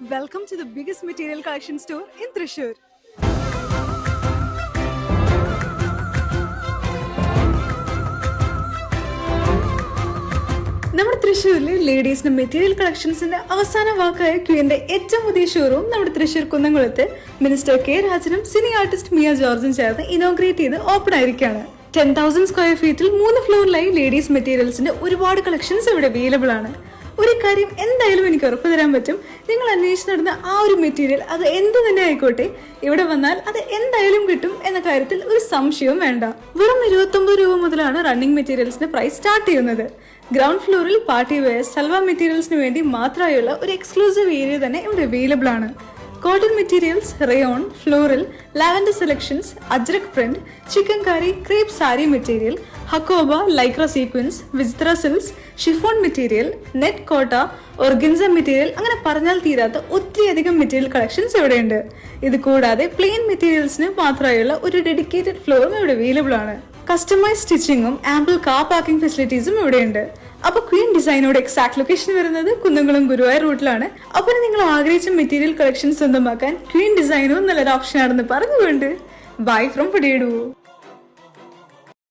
Welcome to the biggest material collection store in Thrissur. നമ്മുടെ തൃശ്ശൂരിലെ ലേഡീസിന്റെ material കളക്ഷൻസിന്റെ അവസാന വാക്കായ ക്യൂന്റെ ഏറ്റവും പുതിയ ഷോറൂം നമ്മുടെ തൃശ്ശൂർ കുന്നംകുളത്ത് മിനിസ്റ്റർ കെ രാജനും സിനി ആർട്ടിസ്റ്റ് മിയ ജോർജും ചേർന്ന് ഇനോഗ്രേറ്റ് ചെയ്ത് ഓപ്പൺ ആയിരിക്കുകയാണ്. 10,000 സ്ക്വയർ ഫീറ്റിൽ 3 ഫ്ലോറിലായി ലേഡീസ് മെറ്റീരിയൽസിന്റെ ഒരുപാട് കളക്ഷൻസ് ഇവിടെ അവൈലബിൾ ആണ്. ഒരു കാര്യം എന്തായാലും എനിക്ക് ഉറപ്പു തരാൻ പറ്റും, നിങ്ങൾ അന്വേഷിച്ച് നടന്ന ആ ഒരു മെറ്റീരിയൽ അത് എന്ത് തന്നെ ആയിക്കോട്ടെ, ഇവിടെ വന്നാൽ അത് എന്തായാലും കിട്ടും എന്ന കാര്യത്തിൽ ഒരു സംശയവും വേണ്ട. വെറും 29 രൂപ മുതലാണ് റണ്ണിംഗ് മെറ്റീരിയൽസിന്റെ പ്രൈസ് സ്റ്റാർട്ട് ചെയ്യുന്നത്. ഗ്രൗണ്ട് ഫ്ലോറിൽ പാർട്ടി വെയർ, സൽവാർ മെറ്റീരിയൽസിന് വേണ്ടി മാത്രമായുള്ള ഒരു എക്സ്ക്ലൂസീവ് ഏരിയ തന്നെ ഇവിടെ അവൈലബിൾ ആണ്. Cotton materials, rayon, floral, lavender selections, ajrak print, chicken കാരി, crepe sari material, hakoba, Lycra sequence, വിചിത്ര സിൽക്സ്, ഷിഫോൺ മെറ്റീരിയൽ, നെറ്റ് കോട്ട, ഓർഗൻസ മെറ്റീരിയൽ, അങ്ങനെ പറഞ്ഞാൽ തീരാത്ത ഒത്തിരിയധികം മെറ്റീരിയൽ കളക്ഷൻസ് ഇവിടെയുണ്ട്. ഇത് കൂടാതെ പ്ലെയിൻ മെറ്റീരിയൽസിന് മാത്രമായുള്ള ഒരു ഡെഡിക്കേറ്റഡ് ഫ്ലോറും ഇവിടെ അവൈലബിൾ ആണ്. കസ്റ്റമൈസ് സ്റ്റിച്ചിങ്ങും ആംപിൾ കാർ പാർക്കിംഗ് ഫെസിലിറ്റീസും ഇവിടെയുണ്ട്. അപ്പൊ ക്വീൻ ഡിസൈനോട് എക്സാക്ട് ലൊക്കേഷൻ വരുന്നത് കുന്നംകുളം ഗുരുവായൂർ റൂട്ടിലാണ്. അപ്പൊ നിങ്ങൾ ആഗ്രഹിച്ച മെറ്റീരിയൽ കളക്ഷൻ സ്വന്തമാക്കാൻ ക്വീൻ ഡിസൈനോ നല്ലൊരു ഓപ്ഷൻ ആണെന്ന് പറഞ്ഞുകൊണ്ട് ബൈ ഫ്രം പൊടിയിടുവോ.